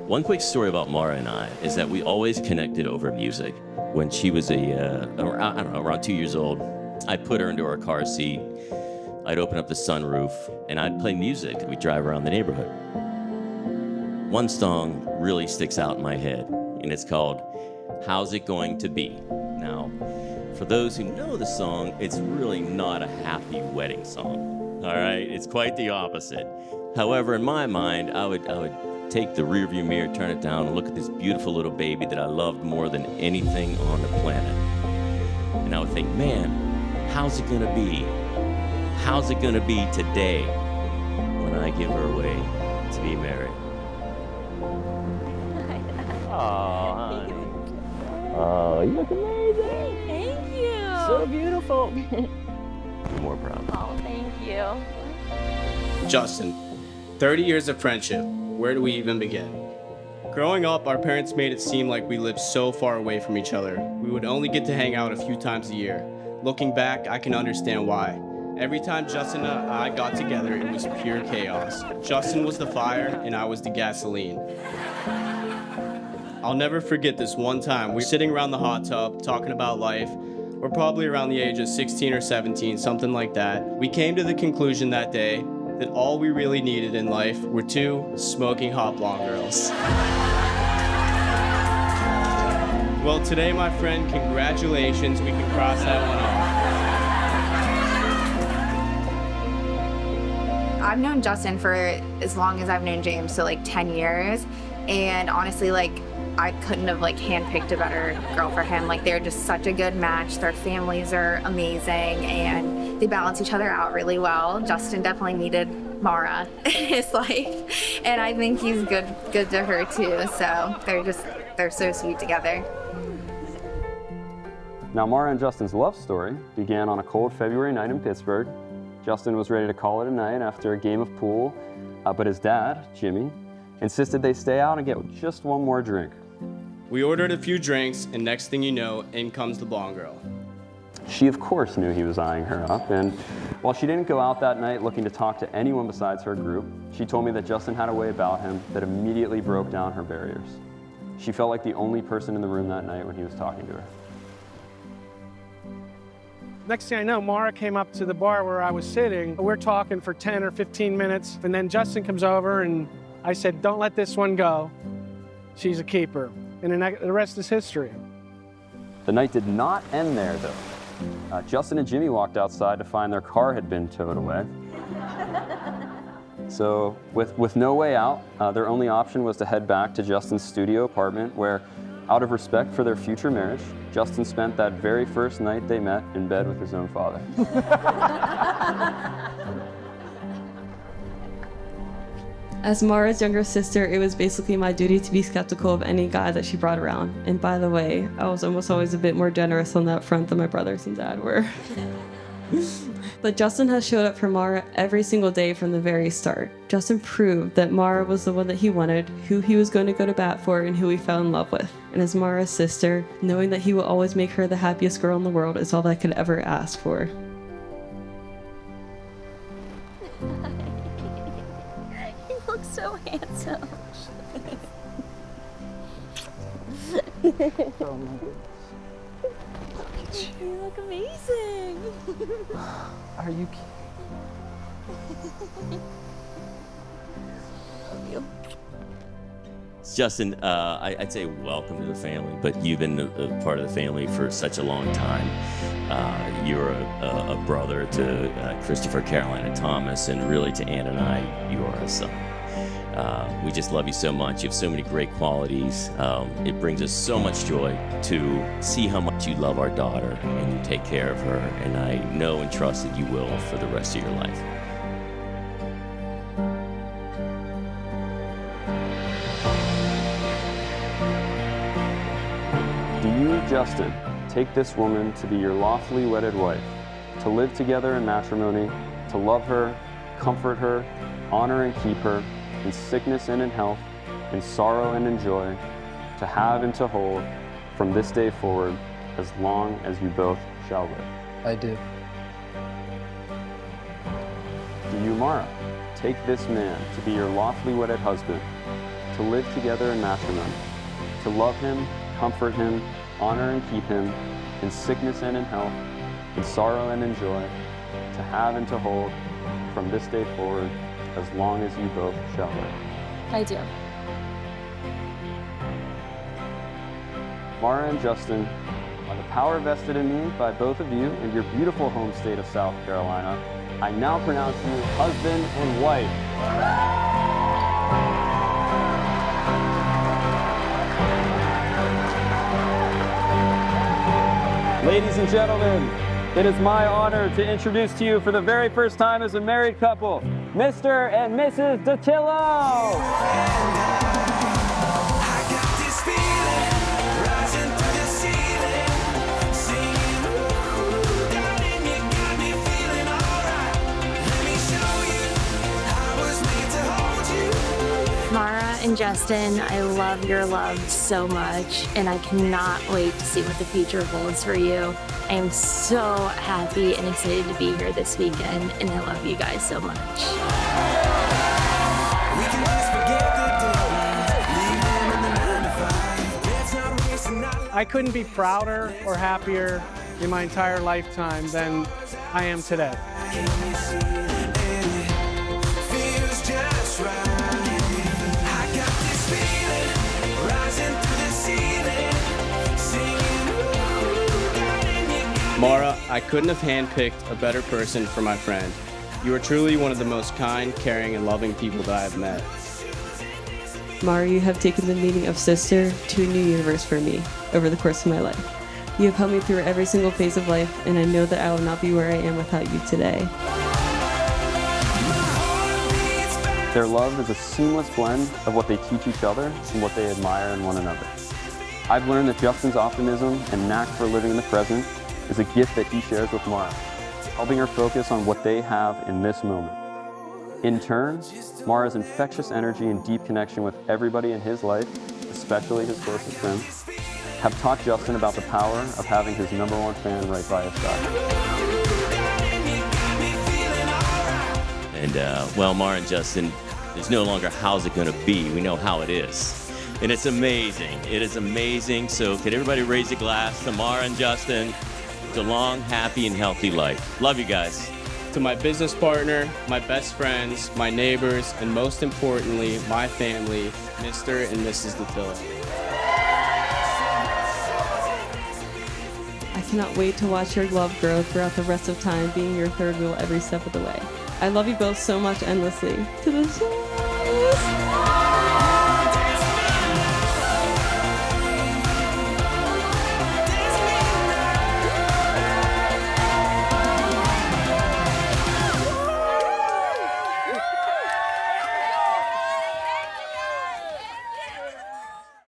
One quick story about Maura and I is that we always connected over music. When she was around 2 years old, I'd put her into our car seat, I'd open up the sunroof, and I'd play music. We'd drive around the neighborhood. One song really sticks out in my head, and it's called How's It Going to Be? Now, for those who know the song, it's really not a happy wedding song, all right? It's quite the opposite. However, in my mind, I would take the rearview mirror, turn it down, and look at this beautiful little baby that I loved more than anything on the planet. And I would think, man, how's it gonna be? How's it gonna be today when I give her away to be married? Oh, honey. Oh, you look amazing. Thank you. So beautiful. You're more proud. Oh, thank you. Justin, 30 years of friendship. Where do we even begin? Growing up, our parents made it seem like we lived so far away from each other. We would only get to hang out a few times a year. Looking back, I can understand why. Every time Justin and I got together, it was pure chaos. Justin was the fire, and I was the gasoline. I'll never forget this one time. We were sitting around the hot tub, talking about life. We're probably around the age of 16 or 17, something like that. We came to the conclusion that day that all we really needed in life were two smoking hot blonde girls. Well, today, my friend, congratulations. We can cross that one off. I've known Justin for as long as I've known James, so like 10 years. And honestly, like, I couldn't have like handpicked a better girl for him. Like, they're just such a good match. Their families are amazing and they balance each other out really well. Justin definitely needed Maura in his life, and I think he's good to her too. So they're so sweet together. Now, Maura and Justin's love story began on a cold February night in Pittsburgh. Justin was ready to call it a night after a game of pool, but his dad, Jimmy, insisted they stay out and get just one more drink. We ordered a few drinks, and next thing you know, in comes the blonde girl. She, of course, knew he was eyeing her up, and while she didn't go out that night looking to talk to anyone besides her group, she told me that Justin had a way about him that immediately broke down her barriers. She felt like the only person in the room that night when he was talking to her. Next thing I know, Maura came up to the bar where I was sitting. We're talking for 10 or 15 minutes, and then Justin comes over, and I said, don't let this one go. She's a keeper. And then the rest is history. The night did not end there, though. Justin and Jimmy walked outside to find their car had been towed away. So with no way out, their only option was to head back to Justin's studio apartment where, out of respect for their future marriage, Justin spent that very first night they met in bed with his own father. As Maura's younger sister, it was basically my duty to be skeptical of any guy that she brought around. And by the way, I was almost always a bit more generous on that front than my brothers and dad were. But Justin has showed up for Maura every single day from the very start. Justin proved that Maura was the one that he wanted, who he was going to go to bat for, and who he fell in love with. And as Maura's sister, knowing that he will always make her the happiest girl in the world is all I could ever ask for. You look so handsome. Oh my goodness. You look amazing. Are you Love you. Justin, I'd say welcome to the family, but you've been a part of the family for such a long time. You're a brother to Christopher, Caroline, and Thomas, and really to Ann and I, you are a son. We just love you so much. You have so many great qualities. It brings us so much joy to see how much you love our daughter and you take care of her, and I know and trust that you will for the rest of your life. Do you, Justin, take this woman to be your lawfully wedded wife, to live together in matrimony, to love her, comfort her, honor and keep her, in sickness and in health, in sorrow and in joy, to have and to hold, from this day forward, as long as you both shall live? I do. Do you, Maura, take this man to be your lawfully wedded husband, to live together in matrimony, to love him, comfort him, honor and keep him, in sickness and in health, in sorrow and in joy, to have and to hold, from this day forward, as long as you both shall live. I do. Maura and Justin, by the power vested in me by both of you in your beautiful home state of South Carolina, I now pronounce you husband and wife. Ladies and gentlemen, it is my honor to introduce to you for the very first time as a married couple, Mr. and Mrs. Datillo. Maura and Justin, I love your love so much, and I cannot wait to see what the future holds for you. I am so happy and excited to be here this weekend, and I love you guys so much. I couldn't be prouder or happier in my entire lifetime than I am today. Maura, I couldn't have handpicked a better person for my friend. You are truly one of the most kind, caring, and loving people that I have met. Maura, you have taken the meaning of sister to a new universe for me over the course of my life. You have helped me through every single phase of life, and I know that I will not be where I am without you today. Their love is a seamless blend of what they teach each other and what they admire in one another. I've learned that Justin's optimism and knack for living in the present is a gift that he shares with Maura, helping her focus on what they have in this moment. In turn, Maura's infectious energy and deep connection with everybody in his life, especially his closest friends, have taught Justin about the power of having his #1 fan right by his side. And, well, Maura and Justin, there's no longer how's it going to be. We know how it is. And it's amazing. It is amazing. So could everybody raise a glass to Maura and Justin? It's a long, happy, and healthy life. Love you guys. To my business partner, my best friends, my neighbors, and most importantly, my family, Mr. and Mrs. Datillo. I cannot wait to watch your love grow throughout the rest of time, being your third wheel every step of the way. I love you both so much endlessly. To the soul.